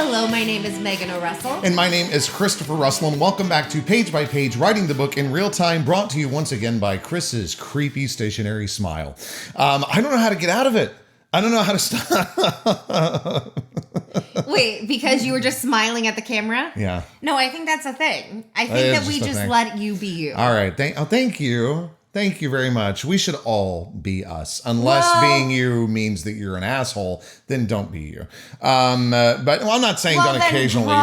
Hello, my name is Megan O'Russell. And my name is Christopher Russell, and welcome back to Page by Page, writing the book in real time, brought to you once again by Chris's creepy stationary smile. I don't know how to get out of it. I don't know how to stop. Wait, because you were just smiling at the camera? Yeah. No, I think that's a thing. I think that we just let you be you. All right. Thank you. Thank you very much. We should all be us. Unless being you means that you're an asshole, then don't be you. But I'm not saying don't occasionally be.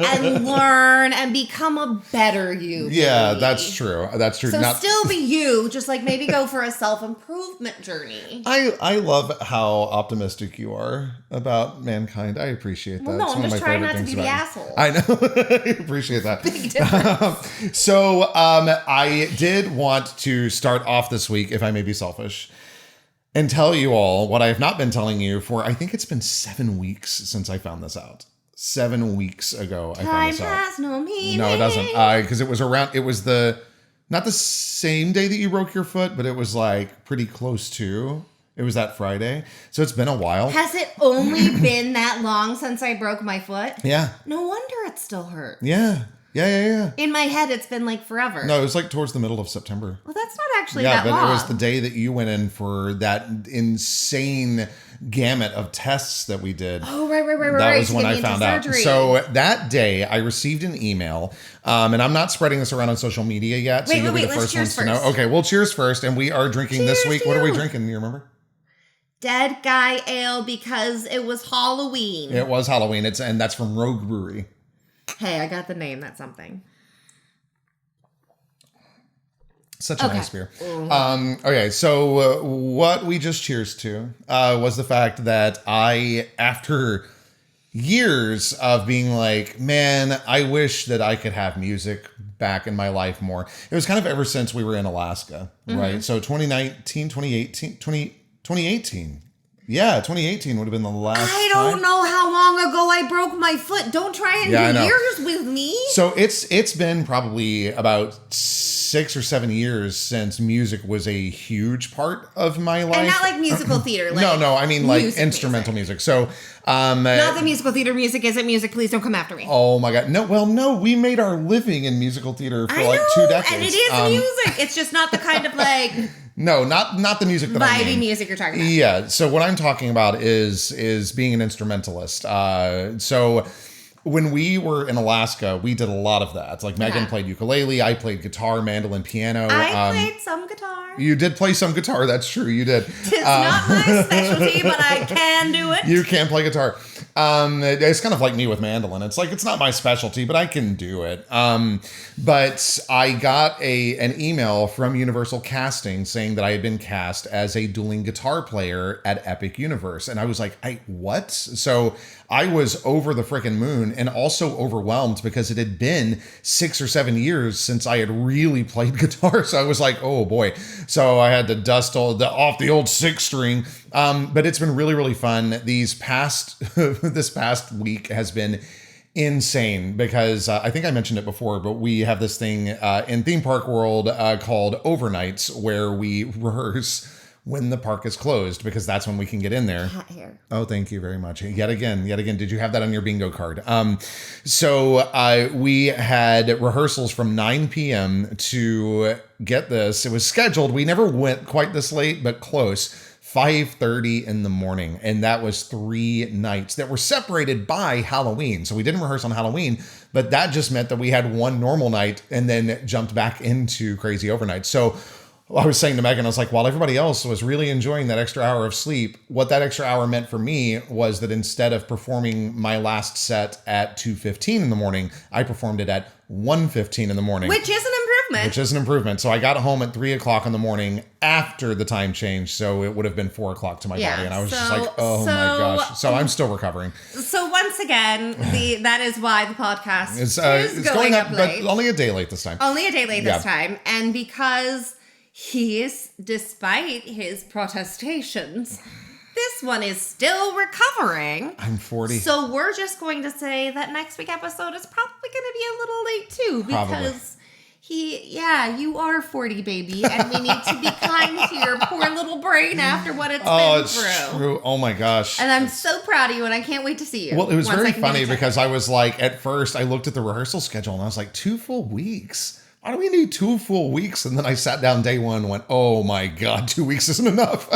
And learn and become a better you. Yeah, that's true. That's true. So still be you, just like maybe go for a self-improvement journey. I love how optimistic you are about mankind. I appreciate that. Well, no, I'm just trying not to be the asshole. I know. I appreciate that. Big difference. So I did want to start off this week, if I may be selfish, and tell you all what I have not been telling you for, I think it's been 7 weeks since I found this out. 7 weeks ago, I found this out. Time has no meaning. No, it doesn't. Because it was not the same day that you broke your foot, but it was like pretty close to. It was that Friday. So it's been a while. Has it only been that long since I broke my foot? Yeah. No wonder it still hurts. Yeah. Yeah. In my head, it's been like forever. No, it was like towards the middle of September. Well, that's not actually that long. Yeah, but it was the day that you went in for that insane gamut of tests that we did. Oh, right. That was when I found out. So that day, I received an email, and I'm not spreading this around on social media yet, so you'll be the first ones to know. Okay, well, cheers first, and we are drinking this week. What are we drinking? Do you remember? Dead Guy Ale, because it was Halloween. It was Halloween. And that's from Rogue Brewery. Hey, I got the name. That's something. Such a nice beer. Okay, so what we just cheers to was the fact that after years of being like, man, I wish that I could have music back in my life more. It was kind of ever since we were in Alaska, right? So 2018. Yeah, 2018 would have been the last I don't know how long ago I broke my foot. Don't try and do years with me. So it's been probably about 6 or 7 years since music was a huge part of my life. And not like musical theater. Like no, I mean like instrumental music. So not the musical theater music isn't music. Please don't come after me. Oh my God. No, we made our living in musical theater for like 2 decades. And it is music. It's just not the kind of like no, not the music that I mean. Vibey music you're talking about. Yeah. So what I'm talking about is being an instrumentalist. So when we were in Alaska, we did a lot of that. Like Megan played ukulele, I played guitar, mandolin, piano. I played some guitar. You did play some guitar. That's true. You did. It's not my specialty, but I can do it. You can play guitar. It's kind of like me with mandolin. It's like, it's not my specialty, but I can do it. But I got an email from Universal Casting saying that I had been cast as a dueling guitar player at Epic Universe. And I was like, what? So I was over the freaking moon and also overwhelmed because it had been 6 or 7 years since I had really played guitar. So I was like, oh boy. So I had to dust off the old 6-string. But it's been really, really fun. This past week has been insane because I think I mentioned it before, but we have this thing in theme park world called overnights where we rehearse when the park is closed, because that's when we can get in there. Hot hair. Oh, thank you very much. Yet again. Did you have that on your bingo card? So we had rehearsals from 9 p.m. to get this. It was scheduled. We never went quite this late, but close. 5:30 in the morning. And that was 3 nights that were separated by Halloween. So we didn't rehearse on Halloween, but that just meant that we had one normal night and then jumped back into crazy overnight. So I was saying to Megan, I was like, while everybody else was really enjoying that extra hour of sleep, what that extra hour meant for me was that instead of performing my last set at 2:15 in the morning, I performed it at 1:15 in the morning. Which is an improvement. So I got home at 3 o'clock in the morning after the time change. So it would have been 4 o'clock to my body. And I was just like, oh my gosh. So I'm still recovering. So once again, that is why the podcast is going up late. But only a day late this time. This time. And because despite his protestations, this one is still recovering. I'm 40. So we're just going to say that next week episode is probably going to be a little late too, because You are 40, baby, and we need to be kind to your poor little brain after what it's been through. True. Oh my gosh. And I'm so proud of you, and I can't wait to see you. Well, it was very funny because I was like, at first, I looked at the rehearsal schedule and I was like, 2 full weeks? Why do we need 2 full weeks? And then I sat down day one and went, oh my God, 2 weeks isn't enough.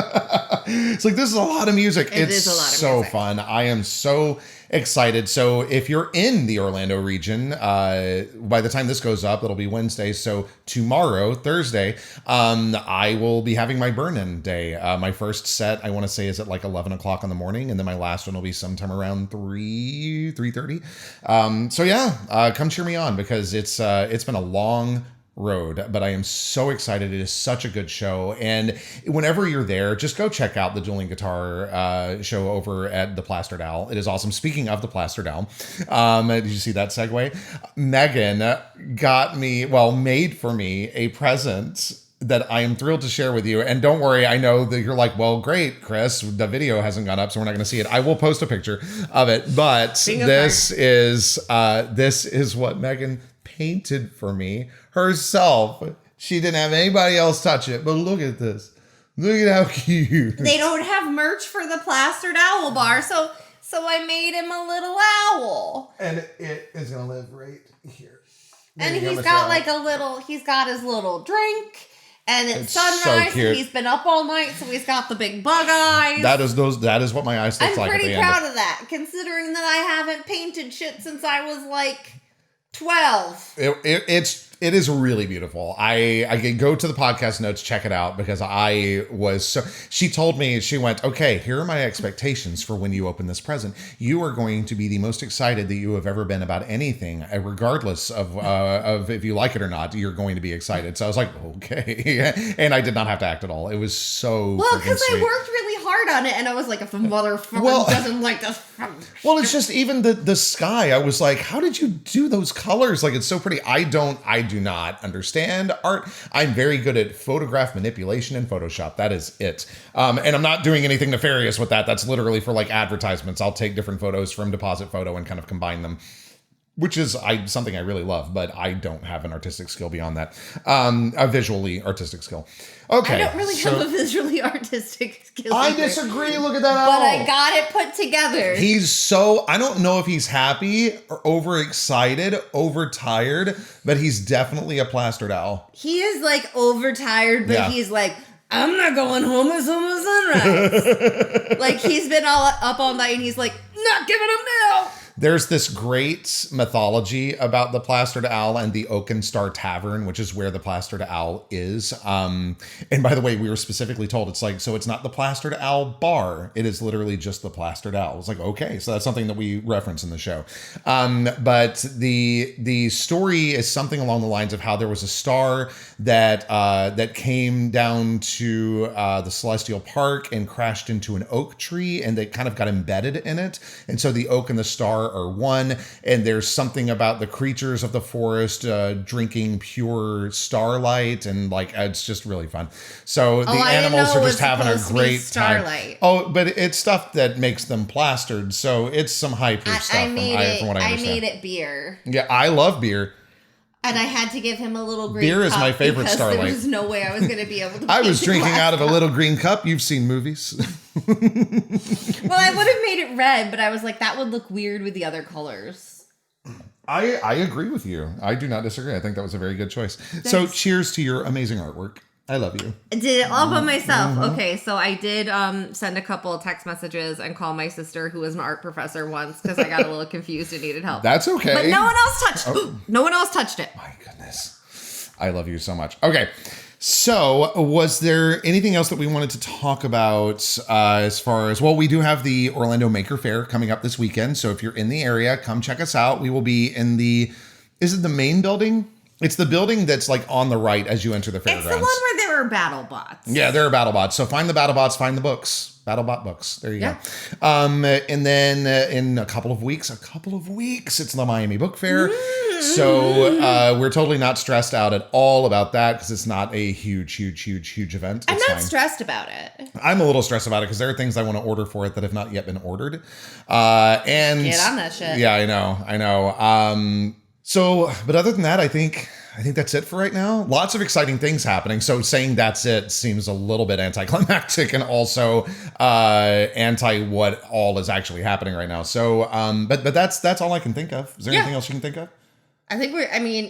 It's like, this is a lot of music. It's so fun. I am so excited. So if you're in the Orlando region, by the time this goes up, it'll be Wednesday. So tomorrow, Thursday, I will be having my burn-in day. My first set, I want to say, is at like 11 o'clock in the morning. And then my last one will be sometime around 3:30. So yeah, come cheer me on because it's been a long road, but I am so excited. It is such a good show. And whenever you're there, just go check out the dueling guitar show over at the Plastered Owl. It is awesome. Speaking of the Plastered Owl, did you see that segue? Megan made for me a present that I am thrilled to share with you. And don't worry, I know that you're like, well, great, Chris, the video hasn't gone up, so we're not going to see it. I will post a picture of it, but this is what Megan painted for me herself. She didn't have anybody else touch it, but look at this. Look at how cute. They don't have merch for the Plastered Owl Bar, so I made him a little owl. And it is going to live right here. And he's got his little drink. And it's sunrise, and he's been up all night, so he's got the big bug eyes. That is what my eyes look like. I'm pretty proud of that, considering that I haven't painted shit since I was like 12. It is really beautiful. I can go to the podcast notes, check it out, because she told me, she went, okay, here are my expectations for when you open this present. You are going to be the most excited that you have ever been about anything, regardless of if you like it or not, you're going to be excited. So I was like, okay. And I did not have to act at all. It was so well, because I worked really hard on it, and I was like, if the motherfucker doesn't like this. Well, it's just even the sky. I was like, how did you do those colors? Like, it's so pretty. I do not understand art. I'm very good at photograph manipulation in Photoshop. That is it. And I'm not doing anything nefarious with that. That's literally for like advertisements. I'll take different photos from Deposit Photo and kind of combine them, which is something I really love, but I don't have an artistic skill beyond that. A visually artistic skill. Okay. I don't really have a visually artistic skill. I disagree. Look at that owl. But I got it put together. I don't know if he's happy or overexcited, overtired, but he's definitely a plastered owl. He is like overtired, but he's like, I'm not going home until sunrise. Like he's been all up all night and he's like, not giving him now. There's this great mythology about the Plastered Owl and the Oaken Star Tavern, which is where the Plastered Owl is. And by the way, we were specifically told it's like, so it's not the Plastered Owl Bar. It is literally just the Plastered Owl. It's like, okay, so that's something that we reference in the show. But the story is something along the lines of how there was a star that came down to the Celestial Park and crashed into an oak tree, and they kind of got embedded in it. And so the oak and the star are one, and there's something about the creatures of the forest drinking pure starlight, and like it's just really fun. So the animals are just having a great time. Oh, but it's stuff that makes them plastered, so it's some high proof stuff. From what I understand. I made it beer. Yeah, I love beer. And I had to give him a little green cup. Beer is my favorite because Starlight. There was no way I was going to be able to. I was drinking out of a little green cup. You've seen movies. Well, I would have made it red, but I was like, that would look weird with the other colors. I agree with you. I do not disagree. I think that was a very good choice. Thanks. So cheers to your amazing artwork. I love you. I did it all by myself. Mm-hmm. Okay, so I did send a couple of text messages and call my sister, who was an art professor once, because I got a little confused and needed help. That's okay. But no one else touched it. No one else touched it. My goodness. I love you so much. Okay. So was there anything else that we wanted to talk about as far as, well, we do have the Orlando Maker Faire coming up this weekend. So if you're in the area, come check us out. We will be in is it the main building? It's the building that's like on the right as you enter the fairgrounds. It's the one where there are battle bots. Yeah, there are battle bots. So find the battle bots, find the books. BattleBot books. There you go. And then in a couple of weeks, it's the Miami Book Fair. So we're totally not stressed out at all about that because it's not a huge event. I'm not stressed about it. I'm a little stressed about it because there are things I want to order for it that have not yet been ordered. And get on that shit. Yeah, I know. So, but other than that, I think I think that's it for right now. Lots of exciting things happening. So saying that's it seems a little bit anticlimactic and also anti what all is actually happening right now. So, but that's all I can think of. Is there anything else you can think of? I think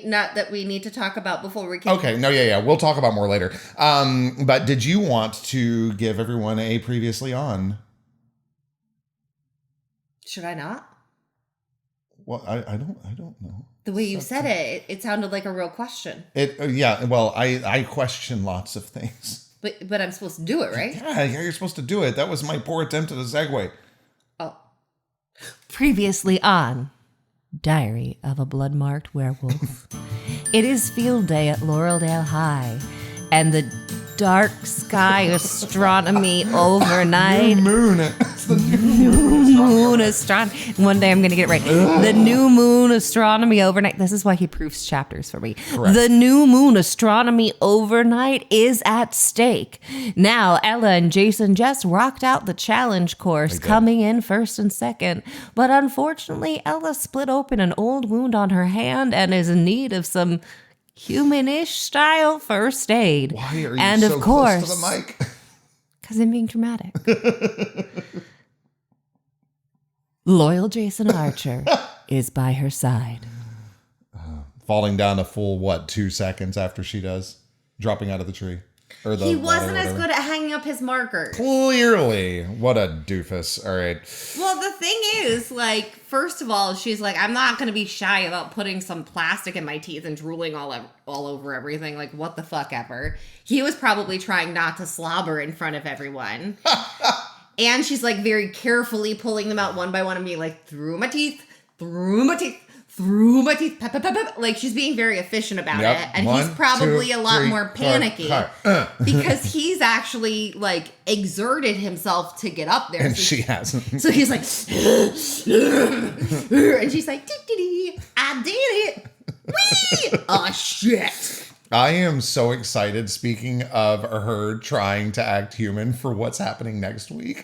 not that we need to talk about before we can. Okay. No, yeah. We'll talk about more later. But did you want to give everyone a previously on? Should I not? Well, I don't know. The way you said it sounded like a real question. Yeah. Well, I question lots of things. But I'm supposed to do it, right? Yeah, you're supposed to do it. That was my poor attempt at a segue. Oh. Previously on Diary of a Blood-Marked Werewolf. It is field day at Laureldale High, and the dark sky astronomy overnight. New moon. It's the new moon astronomy. One day I'm going to get it right. The new moon astronomy overnight. This is why he proofs chapters for me. Correct. The new moon astronomy overnight is at stake. Now, Ella and Jason just rocked out the challenge course, coming in first and second. But unfortunately, Ella split open an old wound on her hand and is in need of some humanish style first aid. Why are you and so of course, close to the mic? Because I'm being dramatic. Loyal Jason Archer is by her side. Falling down a full, 2 seconds after she does? Dropping out of the tree? Or the he wasn't as good at hanging up his markers. Clearly. What a doofus. All right. Well, the thing is, first of all, she's like, I'm not going to be shy about putting some plastic in my teeth and drooling all over everything. Like, what the fuck ever. He was probably trying not to slobber in front of everyone. And she's, very carefully pulling them out one by one and being like, through my teeth, through my teeth. Through my teeth, pep, pep, pep, pep. Like, she's being very efficient about it. And he's probably a lot more panicky because he's actually, exerted himself to get up there. And she hasn't. So he's like, and she's like, dee, I did it. Whee! Oh, shit. I am so excited, speaking of her trying to act human, for what's happening next week.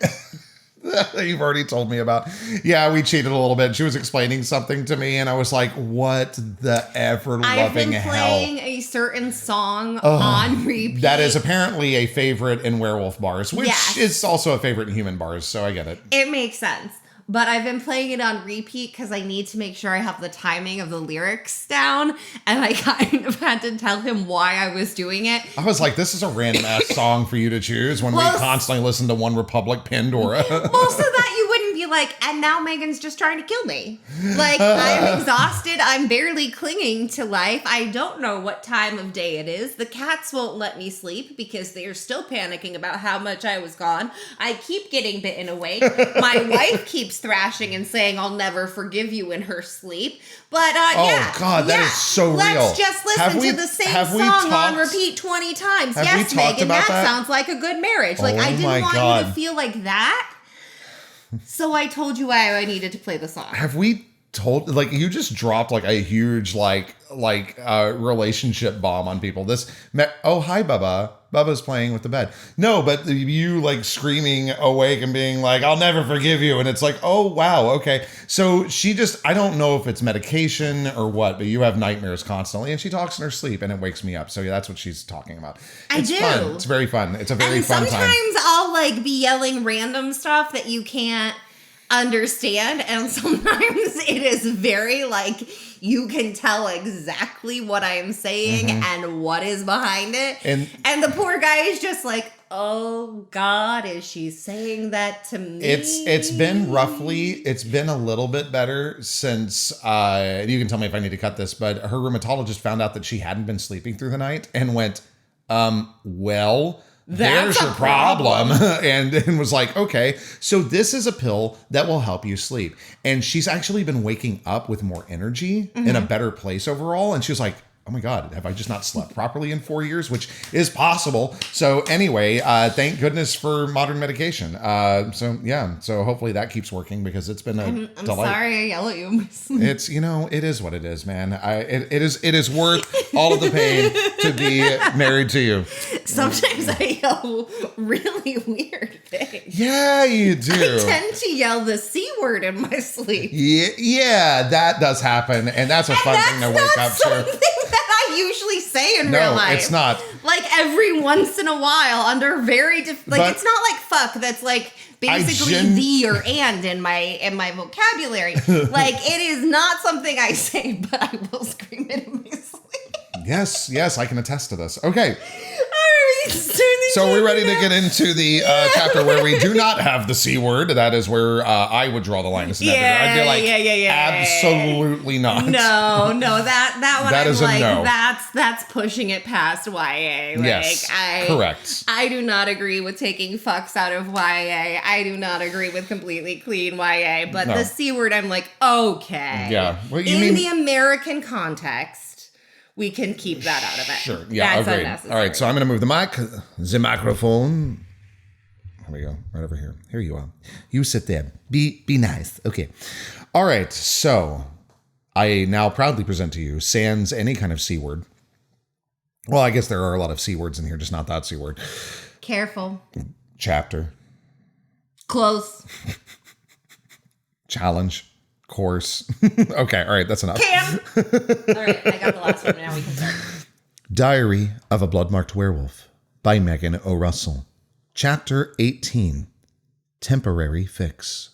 That you've already told me about. Yeah, we cheated a little bit. She was explaining something to me, and I was like, what the ever-loving hell? I've been playing a certain song on repeat. That is apparently a favorite in werewolf bars, which is also a favorite in human bars, so I get it. It makes sense. But I've been playing it on repeat because I need to make sure I have the timing of the lyrics down. And I kind of had to tell him why I was doing it. I was like, this is a random ass song for you to choose when we constantly listen to One Republic Pandora. Well, so that you wouldn't be like, and now Megan's just trying to kill me. I'm exhausted. I'm barely clinging to life. I don't know what time of day it is. The cats won't let me sleep because they are still panicking about how much I was gone. I keep getting bitten awake. My wife keeps thrashing and saying I'll never forgive you in her sleep. But God, that is so real. Let's just listen to the same song on repeat 20 times. Yes, Megan, that sounds like a good marriage. I didn't want you to feel like that. So I told you why I needed to play the song. Have we told, you just dropped a huge relationship bomb on people. Hi Bubba. Bubba's playing with the bed. No, but you screaming awake and being like, I'll never forgive you. And it's like, oh, wow. Okay. So I don't know if it's medication or what, but you have nightmares constantly and she talks in her sleep and it wakes me up. So yeah, that's what she's talking about. It's fun. It's very fun. It's a very fun time. Sometimes I'll be yelling random stuff that you can't understand. And sometimes it is very you can tell exactly what I am saying and what is behind it. And the poor guy is just like, oh God, is she saying that to me? It's been a little bit better since, you can tell me if I need to cut this, but her rheumatologist found out that she hadn't been sleeping through the night and went, there's your problem. and was like, okay, so this is a pill that will help you sleep. And she's actually been waking up with more energy in a better place overall. And she was like, oh my God, have I just not slept properly in 4 years? Which is possible. So anyway, thank goodness for modern medication. So hopefully that keeps working because it's been a I'm delight. Sorry I yell at you in my sleep. It's, it is what it is, man. It is worth all of the pain to be married to you. Sometimes I yell really weird things. Yeah, you do. I tend to yell the C word in my sleep. Yeah, that does happen. And that's a fun thing to wake up to. That I I usually say in real life. No, it's not. Like every once in a while under very it's not like fuck that's like basically the or and in my vocabulary. Like it is not something I say, but I will scream it in my sleep. Yes, I can attest to this. Okay. So we're ready to get into the chapter where we do not have the C word. That is where I would draw the line. I'd be like, absolutely not. No, that one. That is like, a no. That's pushing it past YA. Like, yes, correct. I do not agree with taking fucks out of YA. I do not agree with completely clean YA. But the C word, I'm like, okay. Yeah. Well, in the American context, we can keep that out of it. Sure. Yeah, agreed. All right, so I'm going to move the microphone. Here we go. Right over here. Here you are. You sit there. Be nice. Okay. All right, so I now proudly present to you, sans any kind of C word. Well, I guess there are a lot of C words in here, just not that C word. Careful. Chapter. Close. Challenge. Course. Okay, all right, that's enough. Cam! All right, I got the last one. Now we can start. Diary of a Blood-Marked Werewolf by Megan O. Russell. Chapter 18. Temporary Fix.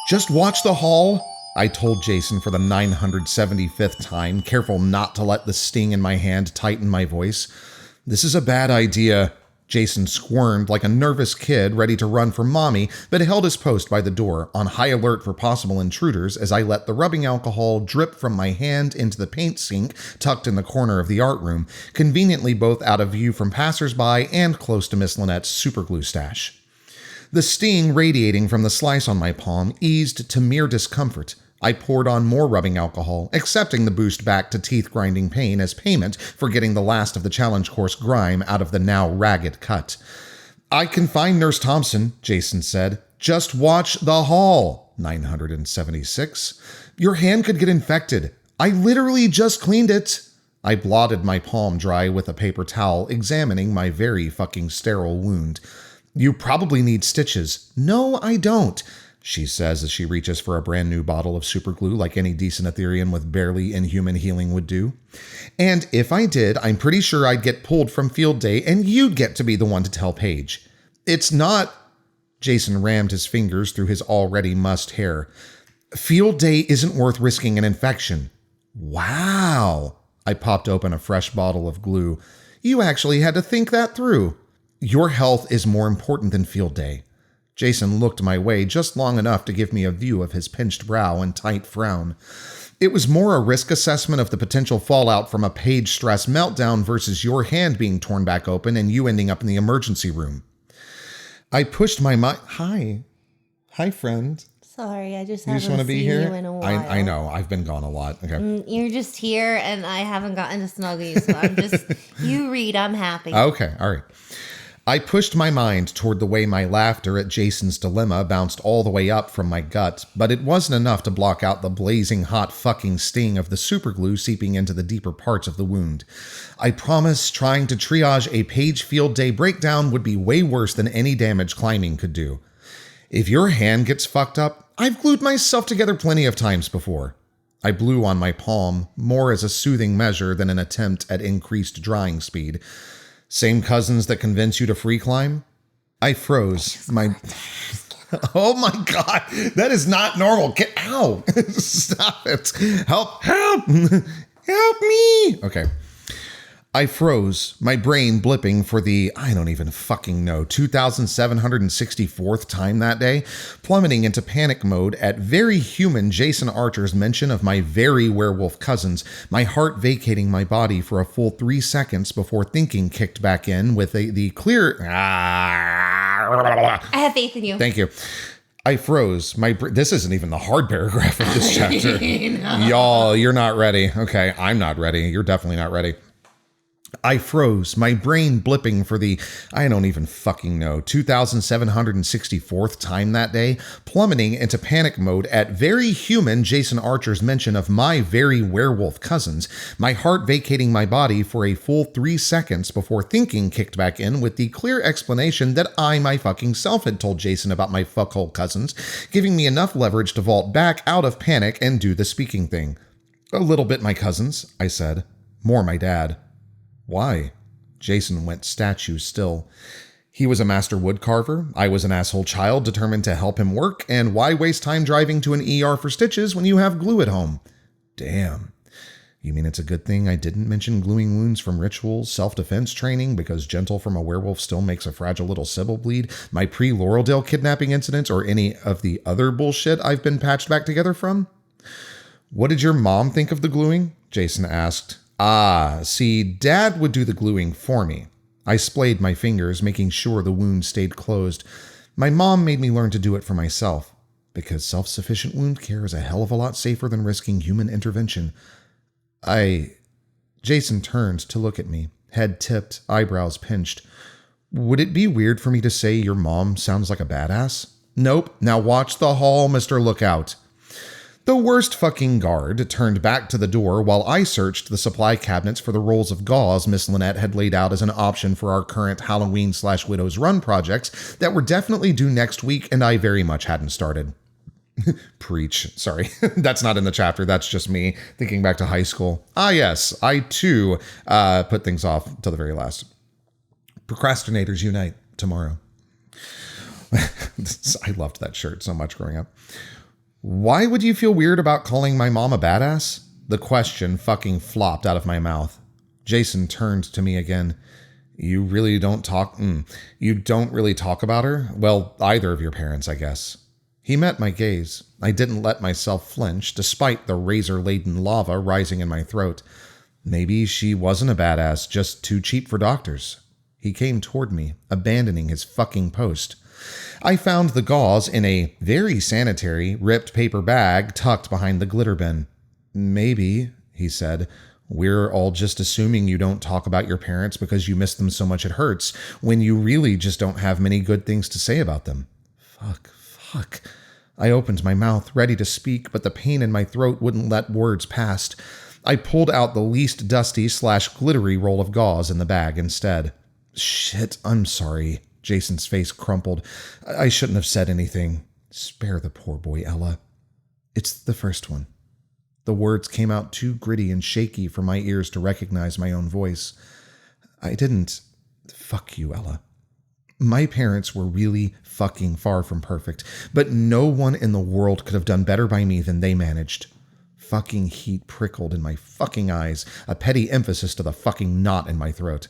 Just watch the hall, I told Jason for the 975th time, careful not to let the sting in my hand tighten my voice. This is a bad idea. Jason squirmed like a nervous kid ready to run for mommy, but held his post by the door, on high alert for possible intruders as I let the rubbing alcohol drip from my hand into the paint sink tucked in the corner of the art room, conveniently both out of view from passersby and close to Miss Lynette's superglue stash. The sting radiating from the slice on my palm eased to mere discomfort. I poured on more rubbing alcohol, accepting the boost back to teeth-grinding pain as payment for getting the last of the challenge course grime out of the now ragged cut. I can find Nurse Thompson, Jason said. Just watch the hall. 976. Your hand could get infected. I literally just cleaned it. I blotted my palm dry with a paper towel, examining my very fucking sterile wound. You probably need stitches. No, I don't, she says as she reaches for a brand new bottle of superglue like any decent Etherean with barely inhuman healing would do. And if I did, I'm pretty sure I'd get pulled from field day and you'd get to be the one to tell Paige. It's not... Jason rammed his fingers through his already mussed hair. Field day isn't worth risking an infection. Wow. I popped open a fresh bottle of glue. You actually had to think that through. Your health is more important than field day. Jason looked my way just long enough to give me a view of his pinched brow and tight frown. It was more a risk assessment of the potential fallout from a Paige stress meltdown versus your hand being torn back open and you ending up in the emergency room. I pushed my mind... Hi, friend. Sorry, I just You haven't just want to be seen here? you in a while. I know. I've been gone a lot. Okay. You're just here, and I haven't gotten to snuggle you, so I'm just... You read, I'm happy. Okay, all right. I pushed my mind toward the way my laughter at Jason's dilemma bounced all the way up from my gut, but it wasn't enough to block out the blazing hot fucking sting of the superglue seeping into the deeper parts of the wound. I promise trying to triage a Paige field day breakdown would be way worse than any damage climbing could do. If your hand gets fucked up, I've glued myself together plenty of times before. I blew on my palm, more as a soothing measure than an attempt at increased drying speed. Same cousins that convince you to free climb? I froze. Oh my God, that is not normal. Ow, stop it. Help. Help me. Okay. I froze, my brain blipping for the, I don't even fucking know, 2,764th time that day, plummeting into panic mode at very human Jason Archer's mention of my very werewolf cousins, my heart vacating my body for a full 3 seconds before thinking kicked back in with the clear... I have faith in you. Thank you. I froze. This isn't even the hard paragraph of this chapter. No. Y'all, you're not ready. Okay, I'm not ready. You're definitely not ready. I froze, my brain blipping for the, I don't even fucking know, 2,764th time that day, plummeting into panic mode at very human Jason Archer's mention of my very werewolf cousins, my heart vacating my body for a full 3 seconds before thinking kicked back in with the clear explanation that I my fucking self had told Jason about my fuckhole cousins, giving me enough leverage to vault back out of panic and do the speaking thing. A little bit my cousins, I said. More my dad. Why? Jason went statue still. He was a master woodcarver. I was an asshole child determined to help him work, and why waste time driving to an ER for stitches when you have glue at home? Damn. You mean it's a good thing I didn't mention gluing wounds from rituals, self-defense training, because gentle from a werewolf still makes a fragile little Sybil bleed, my pre-Laureldale kidnapping incidents, or any of the other bullshit I've been patched back together from? What did your mom think of the gluing? Jason asked. See, Dad would do the gluing for me. I splayed my fingers, making sure the wound stayed closed. My mom made me learn to do it for myself, because self-sufficient wound care is a hell of a lot safer than risking human intervention. Jason turned to look at me, head tipped, eyebrows pinched. Would it be weird for me to say your mom sounds like a badass? Nope. Now watch the hall, Mr. Lookout. The worst fucking guard turned back to the door while I searched the supply cabinets for the rolls of gauze Miss Lynette had laid out as an option for our current Halloween/Widow's Run projects that were definitely due next week and I very much hadn't started. Preach. Sorry. That's not in the chapter. That's just me thinking back to high school. Yes. I too put things off till the very last. Procrastinators unite tomorrow. I loved that shirt so much growing up. Why would you feel weird about calling my mom a badass? The question fucking flopped out of my mouth. Jason turned to me again. You don't really talk about her? Well, either of your parents, I guess. He met my gaze. I didn't let myself flinch, despite the razor-laden lava rising in my throat. Maybe she wasn't a badass, just too cheap for doctors. He came toward me, abandoning his fucking post. I found the gauze in a very sanitary, ripped paper bag tucked behind the glitter bin. Maybe, he said, we're all just assuming you don't talk about your parents because you miss them so much it hurts, when you really just don't have many good things to say about them. Fuck. I opened my mouth, ready to speak, but the pain in my throat wouldn't let words past. I pulled out the least dusty/glittery roll of gauze in the bag instead. Shit, I'm sorry. Jason's face crumpled. I shouldn't have said anything. Spare the poor boy, Ella. It's the first one. The words came out too gritty and shaky for my ears to recognize my own voice. I didn't. Fuck you, Ella. My parents were really fucking far from perfect, but no one in the world could have done better by me than they managed. Fucking heat prickled in my fucking eyes, a petty emphasis to the fucking knot in my throat.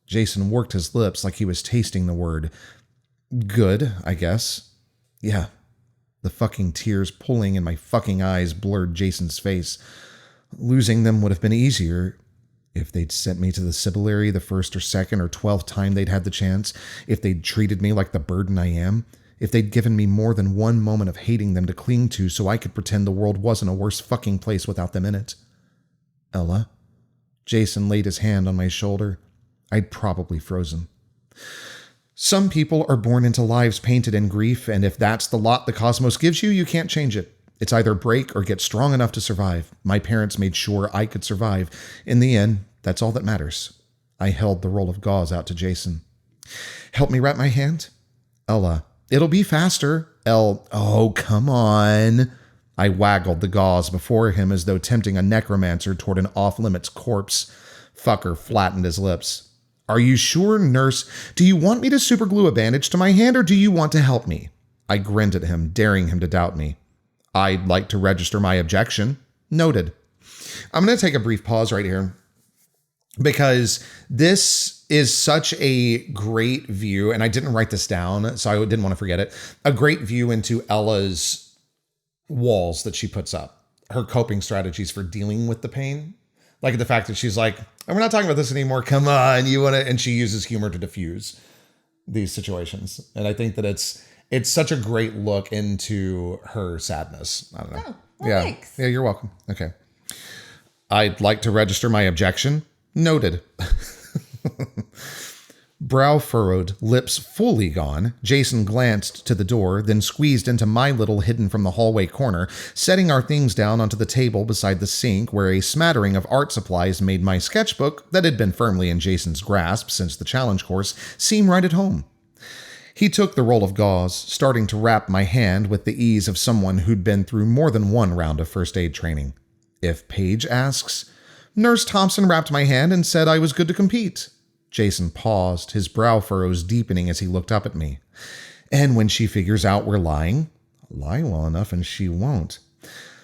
Jason worked his lips like he was tasting the word. Good, I guess. Yeah. The fucking tears pulling in my fucking eyes blurred Jason's face. Losing them would have been easier if they'd sent me to the Sibyllary the first or second or 12th time they'd had the chance, if they'd treated me like the burden I am, if they'd given me more than one moment of hating them to cling to so I could pretend the world wasn't a worse fucking place without them in it. Ella? Jason laid his hand on my shoulder. I'd probably frozen. Some people are born into lives painted in grief, and if that's the lot the cosmos gives you, you can't change it. It's either break or get strong enough to survive. My parents made sure I could survive. In the end, that's all that matters. I held the roll of gauze out to Jason. Help me wrap my hand? Ella. It'll be faster. Oh, come on. I waggled the gauze before him as though tempting a necromancer toward an off-limits corpse. Fucker flattened his lips. Are you sure, nurse? Do you want me to superglue a bandage to my hand, or do you want to help me? I grinned at him, daring him to doubt me. I'd like to register my objection. Noted. I'm going to take a brief pause right here because this is such a great view, and I didn't write this down, so I didn't want to forget it. A great view into Ella's walls that she puts up, her coping strategies for dealing with the pain. Like the fact that she's like, oh, we're not talking about this anymore. Come on, you want to, and she uses humor to diffuse these situations. And I think that it's such a great look into her sadness. I don't know. Oh, well, yeah. Thanks. Yeah, you're welcome. Okay. I'd like to register my objection. Noted. Brow furrowed, lips fully gone, Jason glanced to the door, then squeezed into my little hidden from the hallway corner, setting our things down onto the table beside the sink where a smattering of art supplies made my sketchbook, that had been firmly in Jason's grasp since the challenge course, seem right at home. He took the roll of gauze, starting to wrap my hand with the ease of someone who'd been through more than one round of first aid training. If Paige asks, Nurse Thompson wrapped my hand and said I was good to compete. Jason paused, his brow furrows deepening as he looked up at me. And when she figures out we're lying, lie well enough and she won't.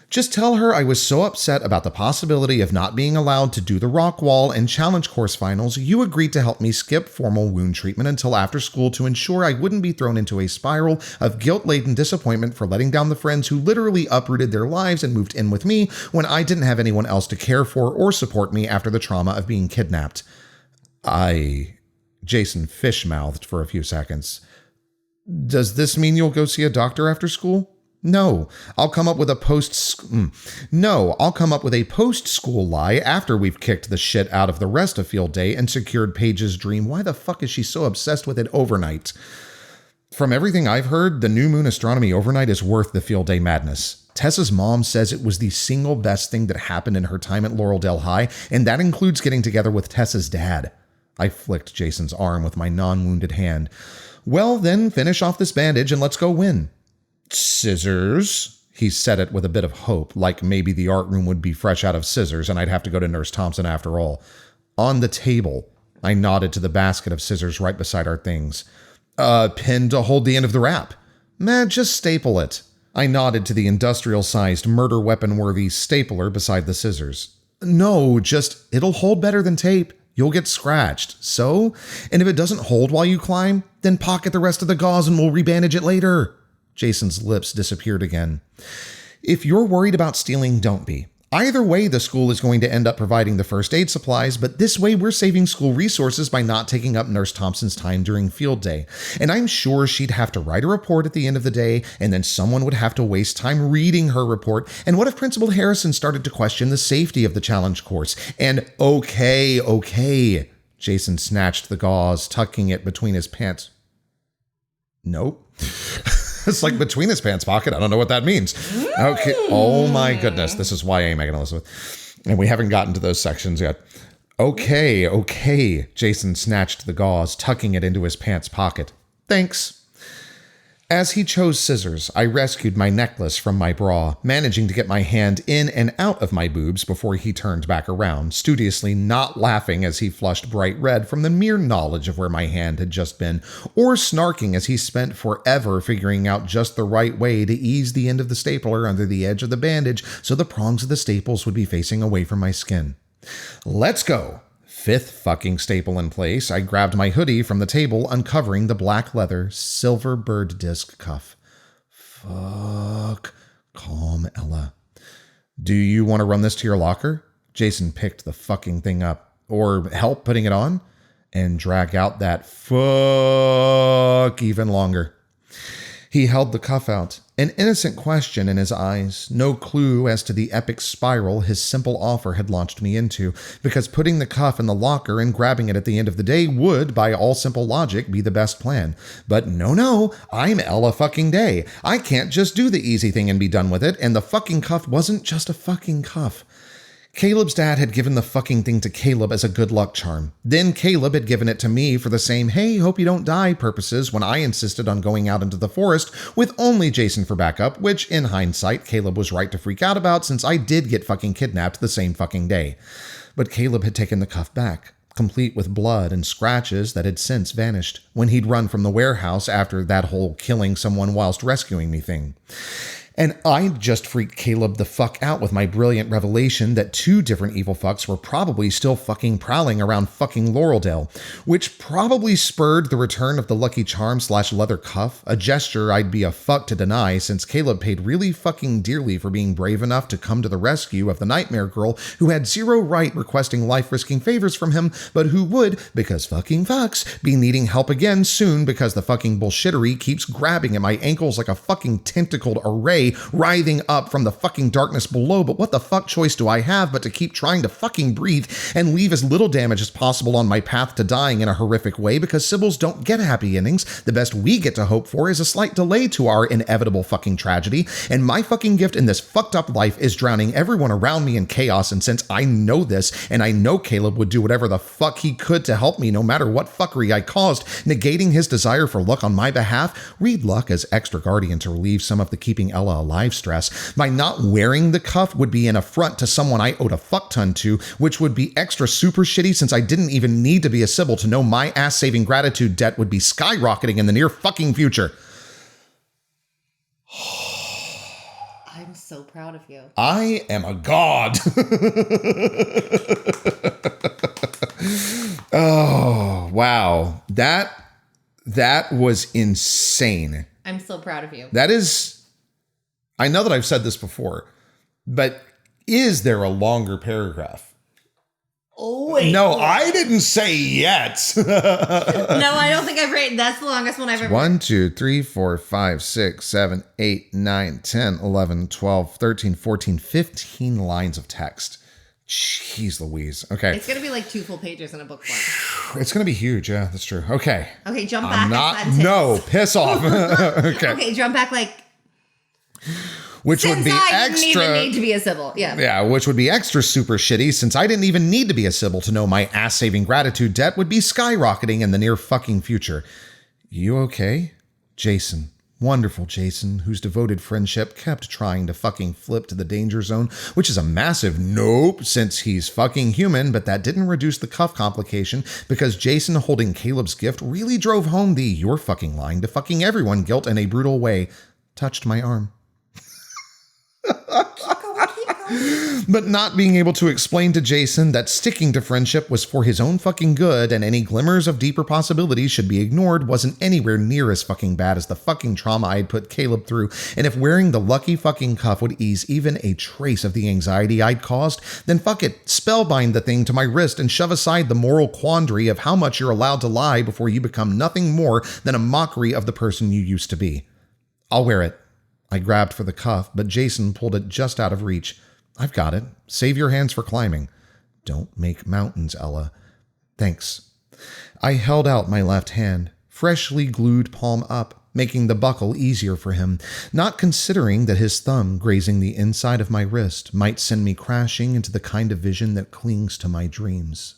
Just tell her I was so upset about the possibility of not being allowed to do the rock wall and challenge course finals, you agreed to help me skip formal wound treatment until after school to ensure I wouldn't be thrown into a spiral of guilt-laden disappointment for letting down the friends who literally uprooted their lives and moved in with me when I didn't have anyone else to care for or support me after the trauma of being kidnapped. Jason fish-mouthed for a few seconds. Does this mean you'll go see a doctor after school? No, I'll come up with a post-school lie after we've kicked the shit out of the rest of field day and secured Paige's dream. Why the fuck is she so obsessed with it overnight? From everything I've heard, the new moon astronomy overnight is worth the field day madness. Tessa's mom says it was the single best thing that happened in her time at Laureldale High, and that includes getting together with Tessa's dad. I flicked Jason's arm with my non-wounded hand. Well, then finish off this bandage and let's go win. Scissors? He said it with a bit of hope, like maybe the art room would be fresh out of scissors and I'd have to go to Nurse Thompson after all. On the table. I nodded to the basket of scissors right beside our things. Pin to hold the end of the wrap. Just staple it. I nodded to the industrial-sized murder weapon-worthy stapler beside the scissors. No, just, it'll hold better than tape. You'll get scratched. So? And if it doesn't hold while you climb, then pocket the rest of the gauze and we'll rebandage it later. Jason's lips disappeared again. If you're worried about stealing, don't be. Either way, the school is going to end up providing the first aid supplies, but this way we're saving school resources by not taking up Nurse Thompson's time during field day. And I'm sure she'd have to write a report at the end of the day, and then someone would have to waste time reading her report. And what if Principal Harrison started to question the safety of the challenge course? And okay. Jason snatched the gauze, tucking it between his pants. Nope. It's like between his pants pocket. I don't know what that means. Okay. Oh my goodness. This is YA, Megan Elizabeth. And we haven't gotten to those sections yet. Okay. Jason snatched the gauze, tucking it into his pants pocket. Thanks. As he chose scissors, I rescued my necklace from my bra, managing to get my hand in and out of my boobs before he turned back around, studiously not laughing as he flushed bright red from the mere knowledge of where my hand had just been, or snarking as he spent forever figuring out just the right way to ease the end of the stapler under the edge of the bandage so the prongs of the staples would be facing away from my skin. Let's go. Fifth fucking staple in place, I grabbed my hoodie from the table, uncovering the black leather silver bird disc cuff. Fuck. Calm, Ella. Do you want to run this to your locker? Jason picked the fucking thing up. Or help putting it on? And drag out that fuck even longer. He held the cuff out, an innocent question in his eyes, no clue as to the epic spiral his simple offer had launched me into, because putting the cuff in the locker and grabbing it at the end of the day would, by all simple logic, be the best plan. But no, I'm Ella fucking Day. I can't just do the easy thing and be done with it, and the fucking cuff wasn't just a fucking cuff. Caleb's dad had given the fucking thing to Caleb as a good luck charm. Then Caleb had given it to me for the same, hey, hope you don't die purposes when I insisted on going out into the forest with only Jason for backup, which, in hindsight, Caleb was right to freak out about since I did get fucking kidnapped the same fucking day. But Caleb had taken the cuff back, complete with blood and scratches that had since vanished, when he'd run from the warehouse after that whole killing someone whilst rescuing me thing. And I just freaked Caleb the fuck out with my brilliant revelation that two different evil fucks were probably still fucking prowling around fucking Laureldale, which probably spurred the return of the Lucky Charm / leather cuff, a gesture I'd be a fuck to deny since Caleb paid really fucking dearly for being brave enough to come to the rescue of the nightmare girl who had zero right requesting life-risking favors from him, but who would, because fucking fucks, be needing help again soon because the fucking bullshittery keeps grabbing at my ankles like a fucking tentacled array way, writhing up from the fucking darkness below. But what the fuck choice do I have but to keep trying to fucking breathe and leave as little damage as possible on my path to dying in a horrific way? Because Sybils don't get happy endings. The best we get to hope for is a slight delay to our inevitable fucking tragedy. And my fucking gift in this fucked up life is drowning everyone around me in chaos. And since I know this, and I know Caleb would do whatever the fuck he could to help me no matter what fuckery I caused, negating his desire for luck on my behalf, read luck as extra guardian to relieve some of the keeping Ella alive stress. By not wearing the cuff would be an affront to someone I owed a fuck ton to, which would be extra super shitty since I didn't even need to be a Sybil to know my ass-saving gratitude debt would be skyrocketing in the near fucking future. I'm so proud of you. I am a god. Oh, wow. That was insane. I'm so proud of you. That is, I know that I've said this before, but is there a longer paragraph? Oh, wait. No, I didn't say yet. No, I don't think I've written. That's the longest one I've ever 1, 2, 3, 4, 5, 6, 7, 8, 9, 10, 11, 12, 13, 14, 15 lines of text. Jeez Louise. Okay. It's going to be like 2 full pages in a book form. It's going to be huge. Yeah, that's true. Okay. Okay, jump back. No, piss off. Okay, jump back like... Which would be I extra... didn't even need to be a Sybil. Yeah. Yeah, which would be extra super shitty since I didn't even need to be a Sybil to know my ass-saving gratitude debt would be skyrocketing in the near fucking future. You okay? Jason. Wonderful Jason, whose devoted friendship kept trying to fucking flip to the danger zone, which is a massive nope since he's fucking human, but that didn't reduce the cuff complication because Jason holding Caleb's gift really drove home the "you're fucking lying to fucking everyone" guilt in a brutal way. Touched my arm. But not being able to explain to Jason that sticking to friendship was for his own fucking good and any glimmers of deeper possibilities should be ignored wasn't anywhere near as fucking bad as the fucking trauma I'd put Caleb through. And if wearing the lucky fucking cuff would ease even a trace of the anxiety I'd caused, then fuck it, spellbind the thing to my wrist and shove aside the moral quandary of how much you're allowed to lie before you become nothing more than a mockery of the person you used to be. I'll wear it. I grabbed for the cuff, but Jason pulled it just out of reach. I've got it. Save your hands for climbing. Don't make mountains, Ella. Thanks. I held out my left hand, freshly glued palm up, making the buckle easier for him, not considering that his thumb grazing the inside of my wrist might send me crashing into the kind of vision that clings to my dreams.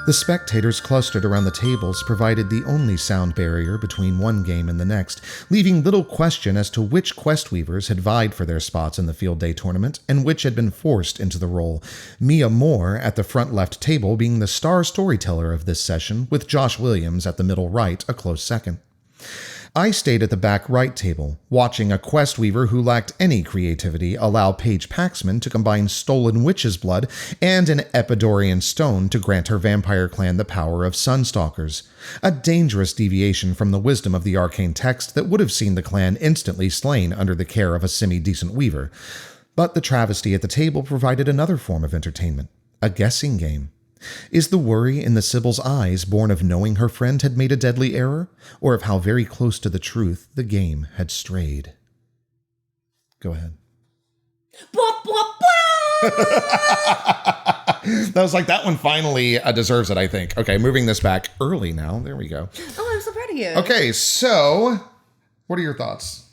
The spectators clustered around the tables provided the only sound barrier between one game and the next, leaving little question as to which quest weavers had vied for their spots in the field day tournament and which had been forced into the role. Mia Moore at the front left table being the star storyteller of this session, with Josh Williams at the middle right a close second. I stayed at the back right table, watching a quest weaver who lacked any creativity allow Paige Paxman to combine stolen witch's blood and an Epidorian stone to grant her vampire clan the power of sunstalkers, a dangerous deviation from the wisdom of the arcane text that would have seen the clan instantly slain under the care of a semi-decent weaver. But the travesty at the table provided another form of entertainment, a guessing game. Is the worry in the Sybils' eyes born of knowing her friend had made a deadly error, or of how very close to the truth the game had strayed? Go ahead. That was like, that one finally deserves it, I think. Okay, moving this back early now. There we go. Oh, I'm so proud of you. Okay, so what are your thoughts?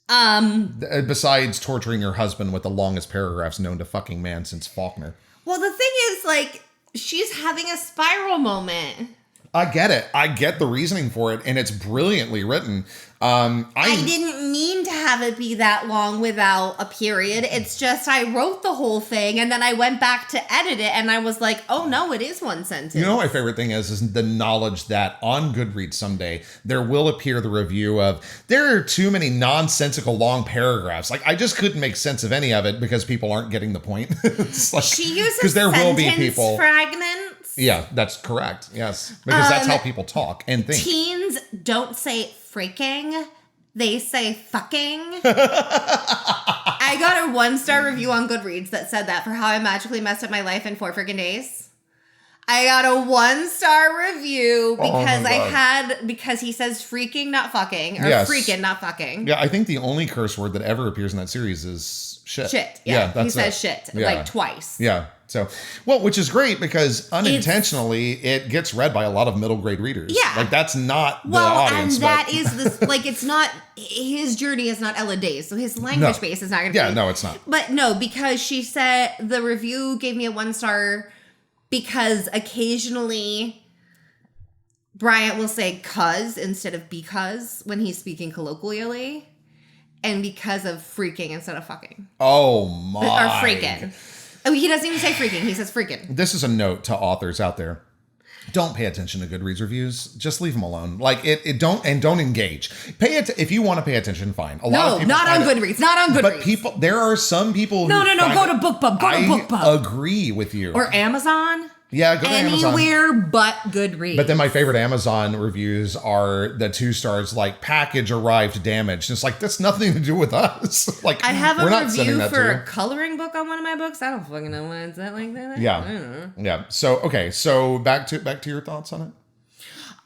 Besides torturing your husband with the longest paragraphs known to fucking man since Faulkner. Well, the thing is, like, she's having a spiral moment. I get it. I get the reasoning for it, and it's brilliantly written. I didn't mean to have it be that long without a period. It's just I wrote the whole thing, and then I went back to edit it, and I was like, oh, no, it is one sentence. You know what my favorite thing is the knowledge that on Goodreads someday, there will appear the review of, there are too many nonsensical long paragraphs. Like, I just couldn't make sense of any of it because people aren't getting the point. It's like, she uses 'cause there will be people fragments. Yeah, that's correct. Yes. Because that's how people talk and think. Teens don't say freaking. They say fucking. I got a 1-star review on Goodreads that said that for how I magically messed up my life in 4 freaking days. I got a 1-star review because my God. because he says freaking, not fucking, or Yes. freaking, not fucking. Yeah, I think the only curse word that ever appears in that series is shit. Shit. Yeah, that's he says it. shit Yeah. like twice. Yeah. So, well, which is great because unintentionally it gets read by a lot of middle grade readers. Yeah. Like that's not the audience. And that is this, like, it's not, his journey is not Ella Days, so his language base is not going to be. Yeah, no, it's not. But no, because she said, the review gave me a 1-star because occasionally Bryant will say cuz instead of because when he's speaking colloquially, and because of freaking instead of fucking. Oh my. Or freaking. Oh, he doesn't even say freaking. He says freaking. This is a note to authors out there. Don't pay attention to Goodreads reviews. Just leave them alone. Like don't engage. If you want to pay attention, fine. A lot of people not on Goodreads. Not on Goodreads. But there are some people who No, go to BookBub. Go to BookBub. I agree with you. Or Amazon. Yeah, go to Amazon. Anywhere but Goodreads. But then my favorite Amazon reviews are the 2 stars, like package arrived damaged. It's like that's nothing to do with us. Like I have we're a not sending review that for to a you. coloring book on one of my books. I don't fucking know why it's that like that. Yeah. I don't know. Yeah. So okay. So back to your thoughts on it.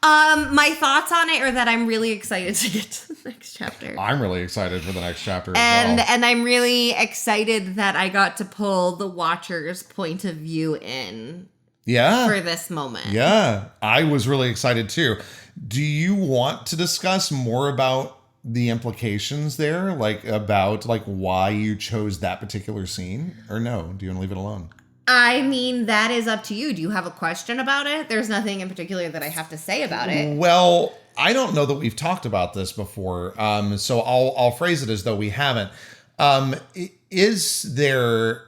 My thoughts on it are that I'm really excited to get to the next chapter. I'm really excited for the next chapter And as well. and I'm really excited that I got to pull the Watcher's point of view in Yeah. for this moment. Yeah. I was really excited too. Do you want to discuss more about the implications there? Like about like why you chose that particular scene? Or no? Do you want to leave it alone? I mean, that is up to you. Do you have a question about it? There's nothing in particular that I have to say about it. Well, I don't know that we've talked about this before. So I'll phrase it as though we haven't. Is there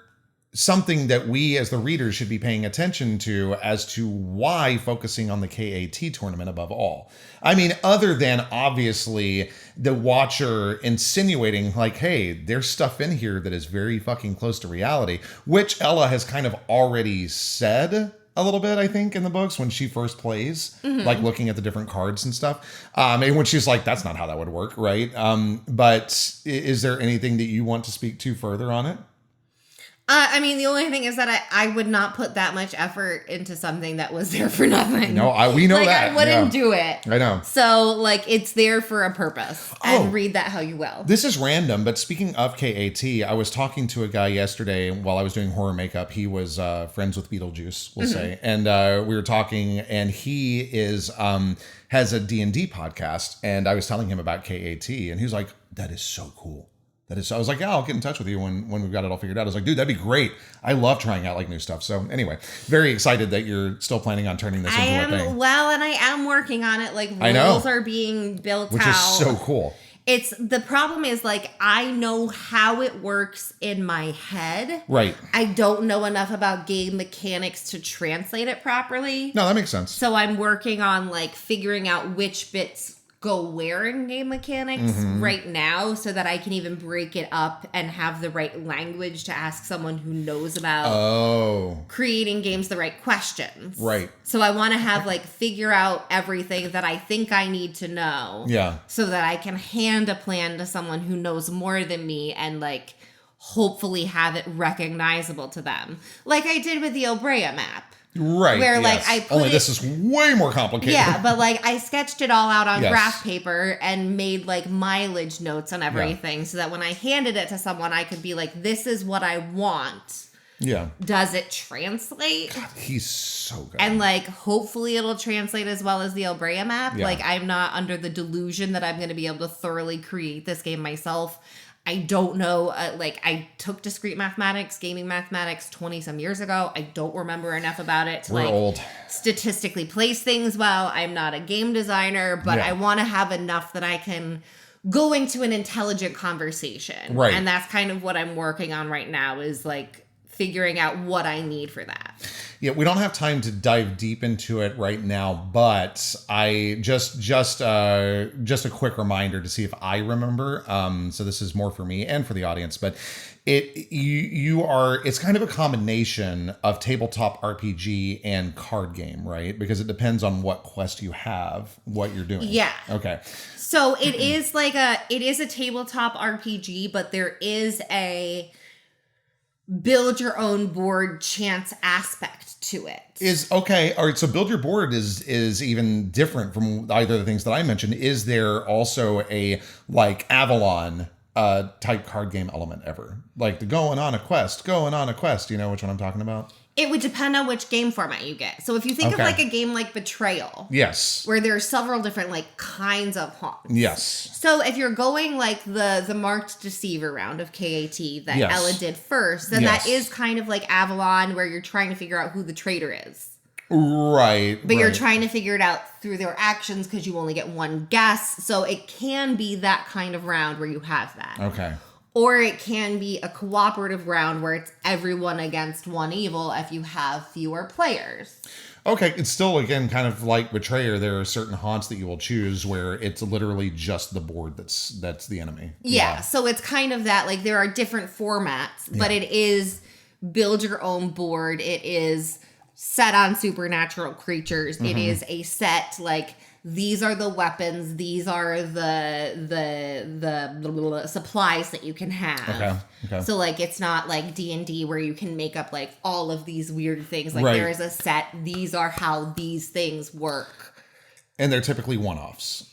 something that we as the readers should be paying attention to as to why focusing on the KAT tournament above all? I mean, other than obviously the Watcher insinuating like, hey, there's stuff in here that is very fucking close to reality, which Ella has kind of already said a little bit, I think, in the books when she first plays, like looking at the different cards and stuff. And when she's like, that's not how that would work, right? But is there anything that you want to speak to further on it? I mean, the only thing is that I would not put that much effort into something that was there for nothing. No, we know like, that. I wouldn't do it. I know. So, like, it's there for a purpose. And read that how you will. This is random, but speaking of KAT, I was talking to a guy yesterday while I was doing horror makeup. He was friends with Beetlejuice, we'll say. And we were talking, and he is has a D&D podcast. And I was telling him about KAT, and he was like, that is so cool. That is, I was like, yeah, I'll get in touch with you when we've got it all figured out. I was like, dude, that'd be great. I love trying out like new stuff. So anyway, very excited that you're still planning on turning this into a thing. Well, and I am working on it. Like, I know. rules are being built Which out. is so cool. It's the problem is like I know how it works in my head. Right. I don't know enough about game mechanics to translate it properly. No, that makes sense. So I'm working on like figuring out which bits go where in game mechanics right now so that I can even break it up and have the right language to ask someone who knows about creating games the right questions. Right. So I want to have like figure out everything that I think I need to know. Yeah. So that I can hand a plan to someone who knows more than me and like hopefully have it recognizable to them. Like I did with the Obrea map. Right. Where yes. like I put Only this is way more complicated. Yeah, but like I sketched it all out on graph paper and made like mileage notes on everything so that when I handed it to someone, I could be like, this is what I want. Yeah. Does it translate? God, he's so good. And like hopefully it'll translate as well as the Obrea map. Yeah. Like I'm not under the delusion that I'm going to be able to thoroughly create this game myself. I don't know, like I took discrete mathematics, gaming mathematics 20 some years ago. I don't remember enough about it to We're like old. Statistically place things well. I'm not a game designer, but I want to have enough that I can go into an intelligent conversation. Right. And that's kind of what I'm working on right now is like figuring out what I need for that. Yeah, we don't have time to dive deep into it right now, but I just a quick reminder to see if I remember. So this is more for me and for the audience, but it's kind of a combination of tabletop RPG and card game, right? Because it depends on what quest you have, what you're doing. Yeah. Okay. So it is a tabletop RPG, but there is a build your own board chance aspect to it. Is okay. All right. So build your board is even different from either of the things that I mentioned. Is there also a like Avalon type card game element ever? Like the going on a quest. You know which one I'm talking about? It would depend on which game format you get. So if you think of like a game like Betrayal. Yes. Where there are several different like kinds of haunts. Yes. So if you're going like the Marked Deceiver round of KAT that Ella did first, then that is kind of like Avalon where you're trying to figure out who the traitor is. Right. But you're trying to figure it out through their actions because you only get one guess. So it can be that kind of round where you have that. Okay. Or it can be a cooperative round where it's everyone against one evil if you have fewer players. Okay, it's still, again, kind of like Betrayer. There are certain haunts that you will choose where it's literally just the board that's the enemy. Yeah, so it's kind of that, like, there are different formats, but it is build your own board. It is set on supernatural creatures. It is a set, like, these are the weapons. These are the supplies that you can have. Okay. So like it's not like D&D where you can make up like all of these weird things. Like there is a set. These are how these things work. And they're typically one-offs.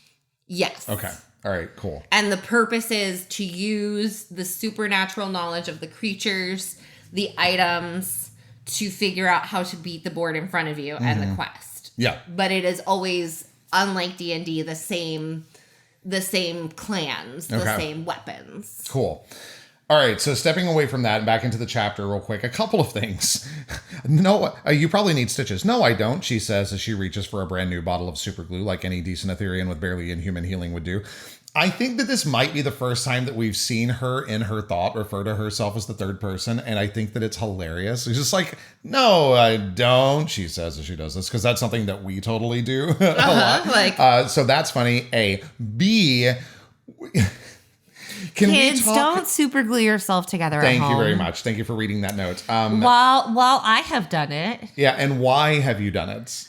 Yes. Okay. All right. Cool. And the purpose is to use the supernatural knowledge of the creatures, the items, to figure out how to beat the board in front of you and the quest. Yeah. But it is always, unlike D&D, the same clans, the same weapons. Cool. All right, so stepping away from that and back into the chapter real quick, a couple of things. No, you probably need stitches. No, I don't, she says as she reaches for a brand new bottle of super glue like any decent Etherean with barely inhuman healing would do. I think that this might be the first time that we've seen her in her thought refer to herself as the third person, and I think that it's hilarious. It's just like, no, I don't, she says as she does this, because that's something that we totally do a lot. Like, so that's funny, A. B... Kids, don't super glue yourself together at home. Thank you very much. Thank you for reading that note. While I have done it. Yeah, and why have you done it?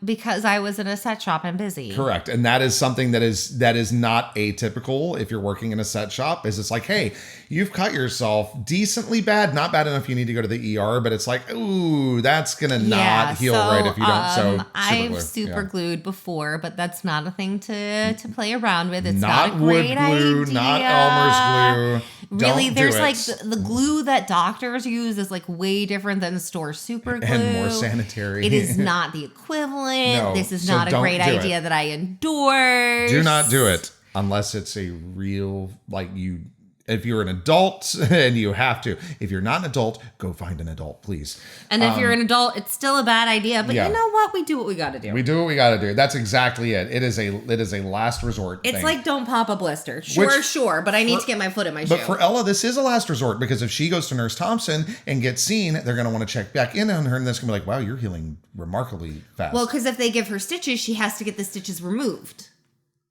Because I was in a set shop and busy. Correct. And that is something that is not atypical if you're working in a set shop. Is it's like, hey, you've cut yourself decently bad, not bad enough you need to go to the ER, but it's like, ooh, that's gonna not heal right if you don't. So I've super glued before, but that's not a thing to play around with. It's not a great glue, idea. Not Elmer's glue. Really, don't there's do like it. the glue that doctors use is like way different than store super glue. And more sanitary. It is not the equivalent. No, this is so not a don't great do idea it. that I endorse. Do not do it unless it's a real, like you, if you're an adult and you have to. If you're not an adult, go find an adult, please. And if you're an adult, it's still a bad idea. But you know what? We do what we got to do. We do what we got to do. That's exactly it. It is a last resort it's thing. like don't pop a blister. Sure, but I need to get my foot in my shoe. But for Ella, this is a last resort because if she goes to Nurse Thompson and gets seen, they're going to want to check back in on her, and that's going to be like, wow, you're healing remarkably fast. Well, because if they give her stitches, she has to get the stitches removed.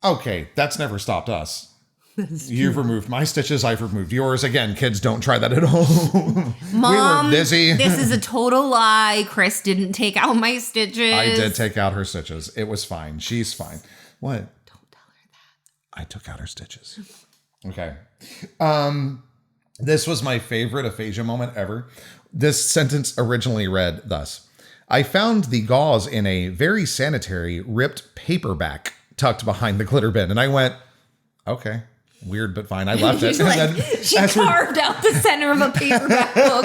Okay, that's never stopped us. You've removed my stitches. I've removed yours. Again, kids, don't try that at home. Mom, we were busy. This is a total lie. Chris didn't take out my stitches. I did take out her stitches. It was fine. She's fine. What? Don't tell her that. I took out her stitches. Okay. This was my favorite aphasia moment ever. This sentence originally read thus: I found the gauze in a very sanitary ripped paperback tucked behind the glitter bin. And I went, okay. Weird, but fine. I left it. She carved out the center of a paperback book,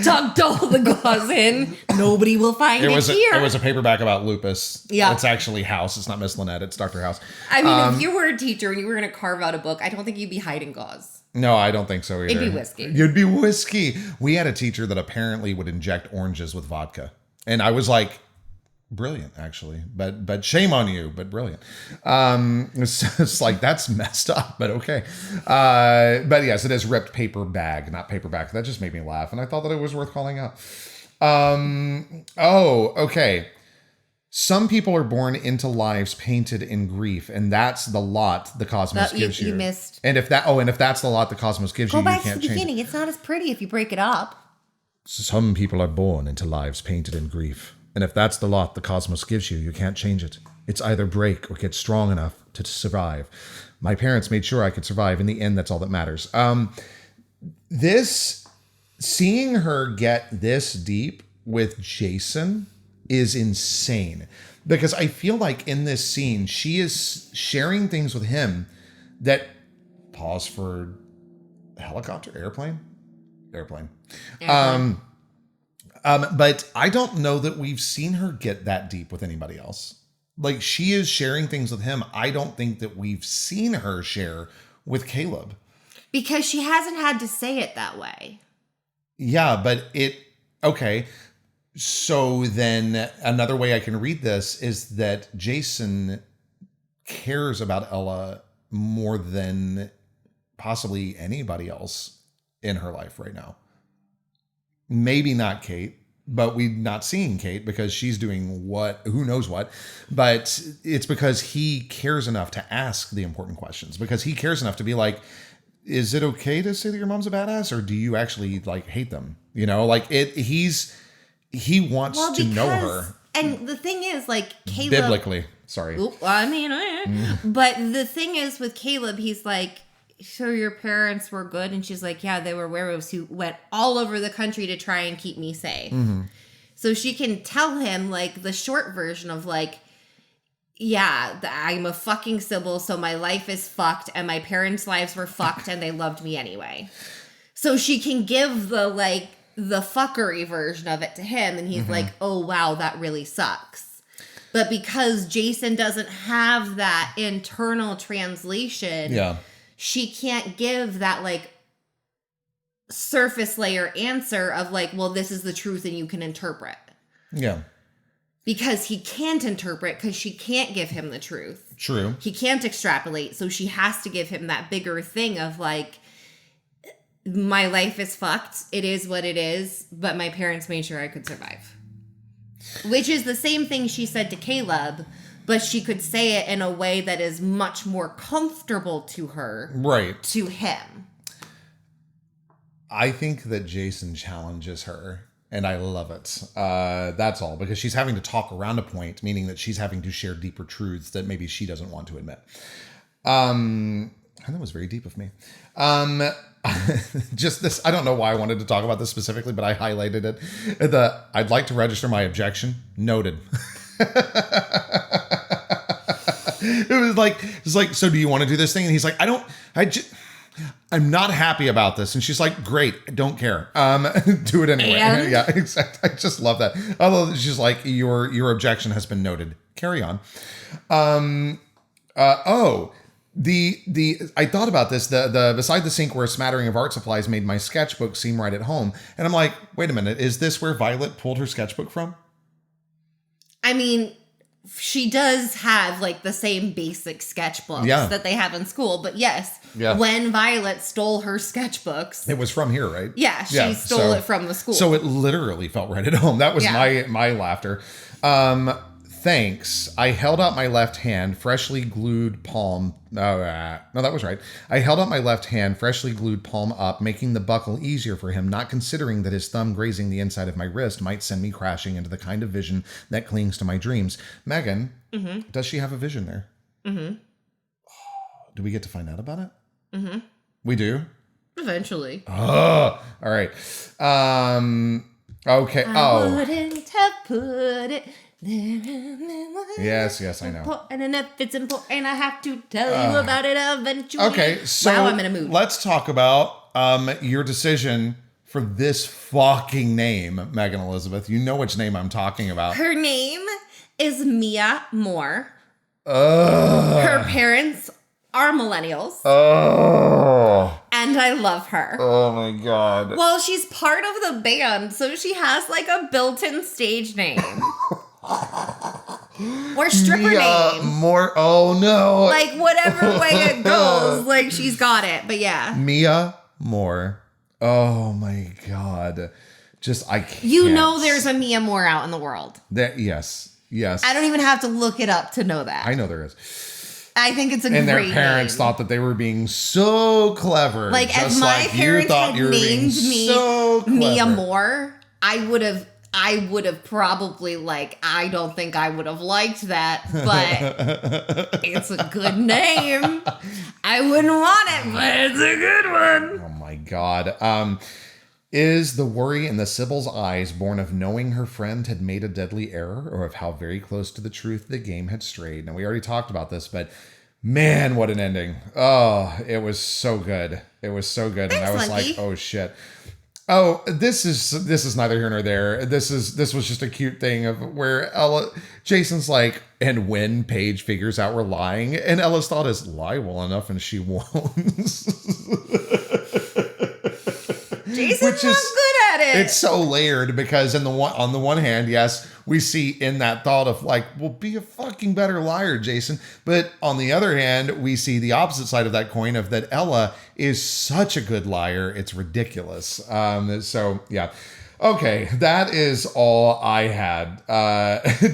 tucked all the gauze in. Nobody will find it here. It was a paperback about lupus. Yeah. It's actually House. It's not Miss Lynette. It's Dr. House. I mean, if you were a teacher and you were going to carve out a book, I don't think you'd be hiding gauze. No, I don't think so either. It'd be whiskey. You'd be whiskey. We had a teacher that apparently would inject oranges with vodka. And I was like, brilliant, actually, but shame on you, but brilliant. It's like, that's messed up, but okay. But yes, it is ripped paper bag, not paperback. That just made me laugh, and I thought that it was worth calling out. Okay. Some people are born into lives painted in grief, and that's the lot the cosmos gives you. You missed. And if that's the lot the cosmos gives you, you can't change it. Go back to the beginning. It's not as pretty if you break it up. Some people are born into lives painted in grief. And if that's the lot the cosmos gives you, you can't change it. It's either break or get strong enough to survive. My parents made sure I could survive. In the end, that's all that matters. This seeing her get this deep with Jason is insane, because I feel like in this scene, she is sharing things with him that, pause for helicopter, airplane. But I don't know that we've seen her get that deep with anybody else. Like, she is sharing things with him. I don't think that we've seen her share with Caleb. Because she hasn't had to say it that way. Yeah, but okay. So then another way I can read this is that Jason cares about Ella more than possibly anybody else in her life right now. Maybe not Kate, but we're not seeing Kate because she's doing who knows what. But it's because he cares enough to ask the important questions, because he cares enough to be like, is it okay to say that your mom's a badass, or do you actually like hate them? You know, like he wants to know her. And the thing is, like, Caleb, biblically, sorry. But the thing is with Caleb, he's like, so your parents were good? And she's like, yeah, they were werewolves who went all over the country to try and keep me safe. Mm-hmm. So she can tell him, like, the short version of, like, yeah, I'm a fucking Sybil, so my life is fucked, and my parents' lives were fucked, and they loved me anyway. So she can give the fuckery version of it to him, and he's like, oh, wow, that really sucks. But because Jason doesn't have that internal translation, she can't give that, like, surface layer answer of, like, well, this is the truth and you can interpret. Yeah. Because he can't interpret, because she can't give him the truth. True. He can't extrapolate, so she has to give him that bigger thing of, like, my life is fucked. It is what it is, but my parents made sure I could survive. Which is the same thing she said to Caleb, but she could say it in a way that is much more comfortable to her. Right. To him. I think that Jason challenges her, and I love it. That's all, because she's having to talk around a point, meaning that she's having to share deeper truths that maybe she doesn't want to admit. That was very deep of me. Just this, I don't know why I wanted to talk about this specifically, but I highlighted it. I'd like to register my objection. Noted. It was like, so do you want to do this thing? And he's like, I'm not happy about this. And she's like, great, don't care. Do it anyway. And? Yeah, exactly. I just love that. Although she's like, your objection has been noted. Carry on. I thought about this, the beside the sink where a smattering of art supplies made my sketchbook seem right at home. And I'm like, wait a minute, is this where Violet pulled her sketchbook from? I mean, she does have, like, the same basic sketchbooks that they have in school. But yes, when Violet stole her sketchbooks, it was from here, right? Yeah, she stole it from the school. So it literally felt right at home. That was my laughter. Thanks. I held out my left hand, freshly glued palm. No, that was right. I held out my left hand, freshly glued palm up, making the buckle easier for him, not considering that his thumb grazing the inside of my wrist might send me crashing into the kind of vision that clings to my dreams. Megan, does she have a vision there? Mm-hmm. Do we get to find out about it? Mm-hmm. We do? Eventually. Oh, all right. Okay. I wouldn't have put it. Yes, I know. And if it's important, I have to tell you about it eventually. Okay, so wow, I'm in a mood. Let's talk about your decision for this fucking name, Megan Elizabeth. You know which name I'm talking about. Her name is Mia Moore. Her parents are millennials. And I love her. Oh my God. Well, she's part of the band, so she has, like, a built-in stage name. Or stripper name. More. Oh no. Like, whatever way it goes, like, she's got it. But yeah. Mia Moore. Oh my God. Just, I can't. You know there's a Mia Moore out in the world. Yes. I don't even have to look it up to know that. I know there is. I think it's a and great their parents name. thought that they were being so clever. Like, just if my like parents had named me so Mia Moore, I would have probably, like, I don't think I would have liked that, but it's a good name. I wouldn't want it, but it's a good one. Oh my God. Is the worry in the Sibyl's eyes born of knowing her friend had made a deadly error, or of how very close to the truth the game had strayed? Now, we already talked about this, but man, what an ending. Oh, it was so good. It was so good. Thanks, and I was Monkey. like, oh shit. Oh, this is neither here nor there. This was just a cute thing of where Jason's like, and when Paige figures out we're lying, and Ella's thought is lie well enough and she won't. Jason's not good at it. It's so layered because on the one hand, yes, we see in that thought of like, well, be a fucking better liar, Jason. But on the other hand, we see the opposite side of that coin of that Ella is such a good liar. It's ridiculous. So yeah. Okay, that is all I had.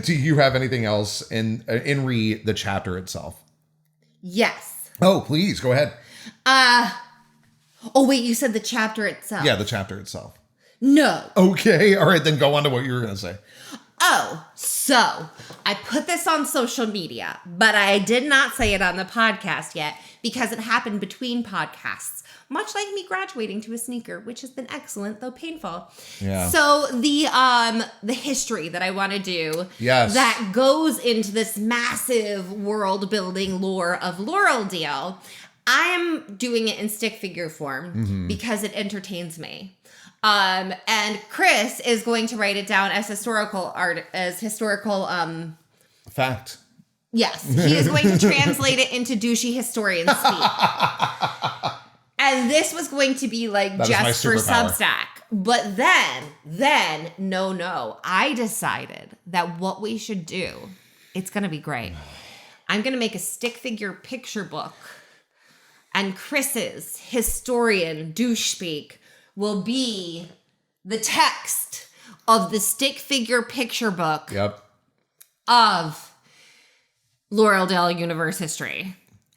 Do you have anything else in the chapter itself? Yes. Oh, please go ahead. Oh, wait, you said the chapter itself. Yeah, the chapter itself. No. Okay, all right, then go on to what you were going to say. Oh, so I put this on social media, but I did not say it on the podcast yet because it happened between podcasts, much like me graduating to a sneaker, which has been excellent, though painful. Yeah. So the history that I want to do that goes into this massive world building lore of Laureldale, I am doing it in stick figure form because it entertains me. And Chris is going to write it down as historical fact. Yes, he is going to translate it into douchey historian speak. And this was going to be like that just for Substack. But then, no. I decided that what we should do, it's going to be great. I'm going to make a stick figure picture book. And Chris's historian douche speak will be the text of the stick figure picture book of Laureldale universe history.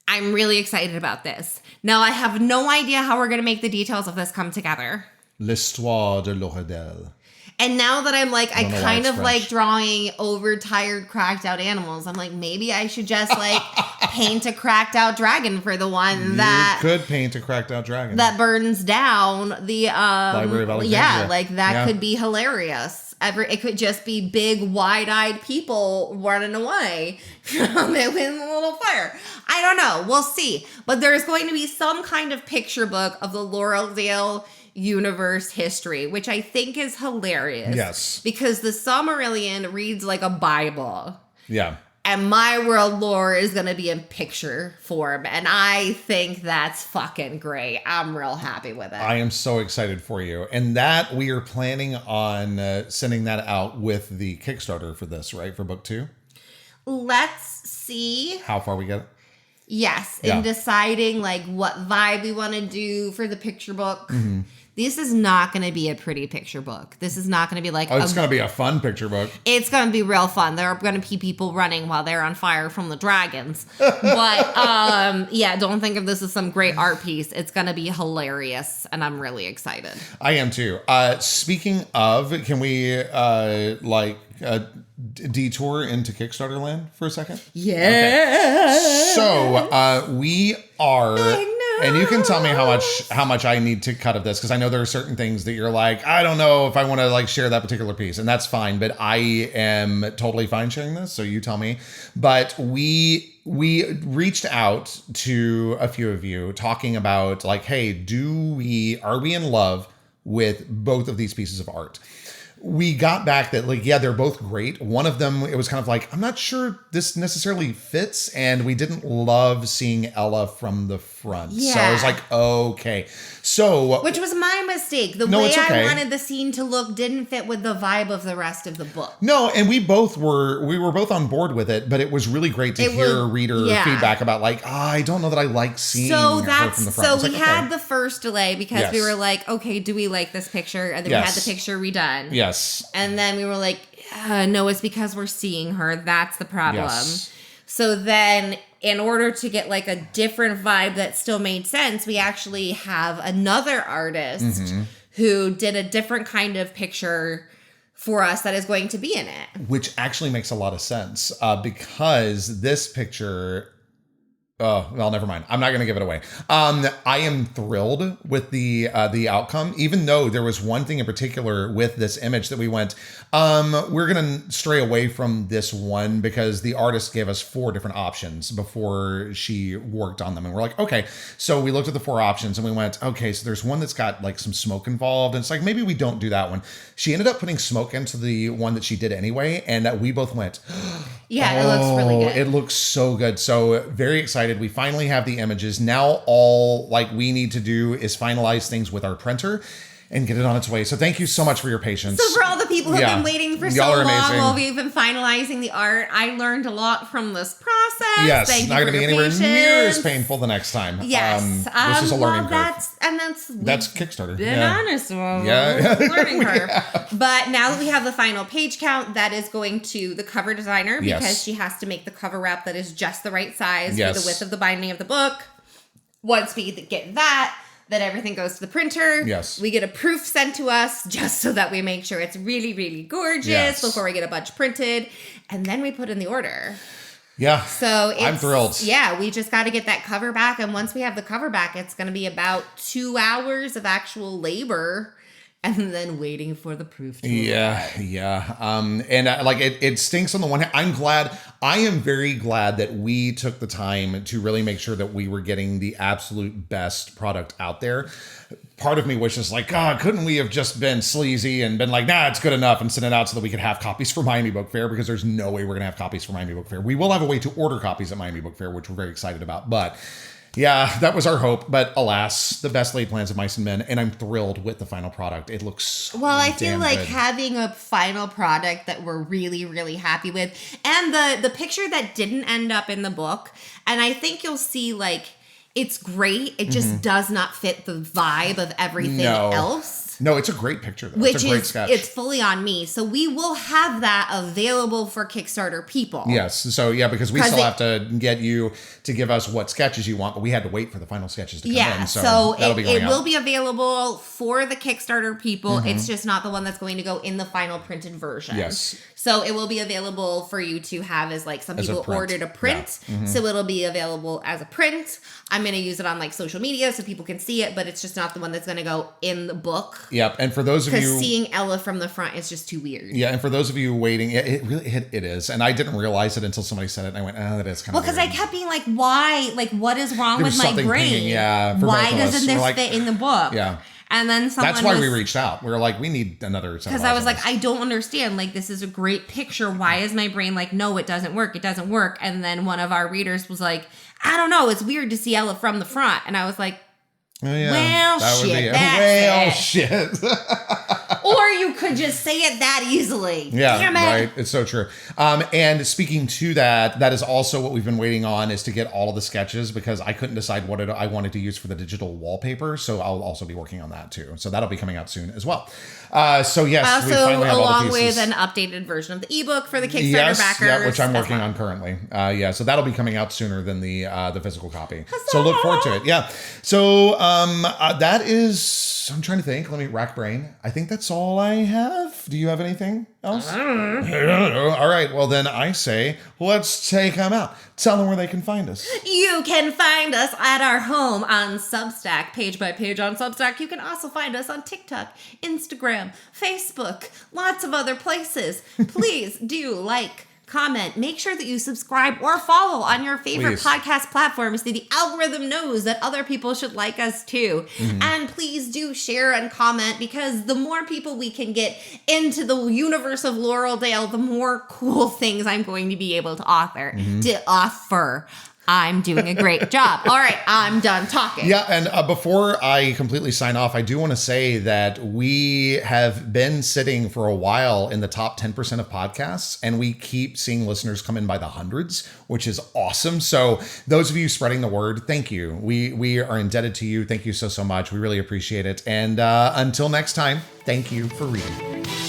I'm really excited about this. Now, I have no idea how we're going to make the details of this come together. L'histoire de Laureldale. And now that I'm like, I kind of like drawing overtired, cracked out animals. I'm like, maybe I should just like paint a cracked out dragon for the one that could paint a cracked out dragon that burns down the Library of Alexandria. Yeah, like that could be hilarious. It could just be big, wide-eyed people running away from it with a little fire. I don't know. We'll see. But there's going to be some kind of picture book of the Laureldale universe history, which I think is hilarious. Yes. Because the Silmarillion reads like a Bible. Yeah. And my world lore is going to be in picture form. And I think that's fucking great. I'm real happy with it. I am so excited for you. And that we are planning on sending that out with the Kickstarter for this, right? For book 2? Let's see how far we get it. Yes. In deciding like what vibe we want to do for the picture book. Mm-hmm. This is not going to be a pretty picture book. This is not going to be like... Oh, it's going to be a fun picture book. It's going to be real fun. There are going to be people running while they're on fire from the dragons. But, yeah, don't think of this as some great art piece. It's going to be hilarious, and I'm really excited. I am too. Speaking of, can we, detour into Kickstarter land for a second? Yeah. Okay. So, we are... And you can tell me how much I need to cut of this, because I know there are certain things that you're like, I don't know if I want to like share that particular piece, and that's fine. But I am totally fine sharing this, so you tell me. But we reached out to a few of you talking about like, hey, are we in love with both of these pieces of art? We got back that like, yeah, they're both great. One of them, it was kind of like, I'm not sure this necessarily fits. And we didn't love seeing Ella from the front. Yeah. So I was like, okay. So. Which was my mistake. The way I wanted the scene to look didn't fit with the vibe of the rest of the book. No, and we were both on board with it, but it was really great to hear reader feedback about like, I don't know that I like seeing her from the front. So we had the first delay because we were like, okay, do we like this picture? And then we had the picture redone. Yes. And then we were like, no, it's because we're seeing her. That's the problem. Yes. So then in order to get like a different vibe that still made sense, we actually have another artist who did a different kind of picture for us that is going to be in it. Which actually makes a lot of sense because this picture... Oh, well, never mind. I'm not going to give it away. I am thrilled with the outcome, even though there was one thing in particular with this image that we went, we're going to stray away from this one because the artist gave us 4 different options before she worked on them. And we're like, okay. So we looked at the 4 options and we went, okay, so there's one that's got like some smoke involved. And it's like, maybe we don't do that one. She ended up putting smoke into the one that she did anyway. And we both went, yeah, it looks really good. It looks so good. So very excited. We finally have the images. Now all like we need to do is finalize things with our printer and get it on its way. So thank you so much for your patience. So for all the people who've been waiting for so long amazing. while we've been finalizing the art, I learned a lot from this process. Yes, thank not you going to be anywhere near as painful the next time. Yes. This is a learning curve. That's Kickstarter. Been honest. Learning curve. But now that we have the final page count, that is going to the cover designer because she has to make the cover wrap that is just the right size for the width of the binding of the book. Once we get that, then everything goes to the printer. Yes. We get a proof sent to us just so that we make sure it's really, really gorgeous before we get a bunch printed. And then we put in the order. Yeah. So I'm thrilled. Yeah, we just got to get that cover back. And once we have the cover back, it's going to be about 2 hours of actual labor. And then waiting for the proof to arrive. And like it stinks on the one hand. I am very glad that we took the time to really make sure that we were getting the absolute best product out there. Part of me wishes like, God, couldn't we have just been sleazy and been like, nah, it's good enough and sent it out so that we could have copies for Miami Book Fair, because there's no way we're going to have copies for Miami Book Fair. We will have a way to order copies at Miami Book Fair, which we're very excited about. But yeah, that was our hope. But alas, the best laid plans of mice and men. And I'm thrilled with the final product. It looks so I feel like good. having a final product that we're really, really happy with. And the picture that didn't end up in the book. And I think you'll see like, it's great. It just does not fit the vibe of everything else. No, it's a great picture, though. Which it's a great sketch. It's fully on me. So we will have that available for Kickstarter people. Yes. So, because we still have to get you to give us what sketches you want, but we had to wait for the final sketches to come in. So that'll be going it will be available for the Kickstarter people. It's just not the one that's going to go in the final printed version. Yes. So it will be available for you to have as like some people ordered a print. Yeah. So it'll be available as a print. I'm going to use it on like social media so people can see it, but it's just not the one that's going to go in the book. Yep. And for those of you, because seeing Ella from the front is just too weird. Yeah. And for those of you waiting, it really it is. And I didn't realize it until somebody said it. And I went, that is kind of because I kept being like, why? Like, what is wrong with my brain? Pinging, why doesn't this fit in the book? Yeah. And then that's why we reached out. We were like, we need another. Because I was like, I don't understand. Like, this is a great picture. Why is my brain like, no, it doesn't work. It doesn't work. And then one of our readers was like, I don't know. It's weird to see Ella from the front. And I was like, well, shit. Or you could just say it that easily. Yeah, damn it. Right. It's so true. And speaking to that is also what we've been waiting on, is to get all of the sketches, because I couldn't decide what I wanted to use for the digital wallpaper. So I'll also be working on that too. So that'll be coming out soon as well. So yes, we finally have all the pieces. Along with an updated version of the ebook for the Kickstarter backers. Yeah, which I'm working on currently. So that'll be coming out sooner than the physical copy. So look forward to it. Yeah. So that is, I'm trying to think. Let me rack brain. I think that's all I have. Do you have anything else? I don't know. All right. Well, then I say, let's take them out. Tell them where they can find us. You can find us at our home on Substack, page by page on Substack. You can also find us on TikTok, Instagram, Facebook, lots of other places. Please do like, comment, make sure that you subscribe or follow on your favorite podcast platforms so the algorithm knows that other people should like us too. And please do share and comment, because the more people we can get into the universe of Laureldale, the more cool things I'm going to be able to offer. I'm doing a great job. All right, I'm done talking. Yeah, and before I completely sign off, I do want to say that we have been sitting for a while in the top 10% of podcasts, and we keep seeing listeners come in by the hundreds, which is awesome. So those of you spreading the word, thank you. We are indebted to you. Thank you so much. We really appreciate it. And until next time, thank you for reading.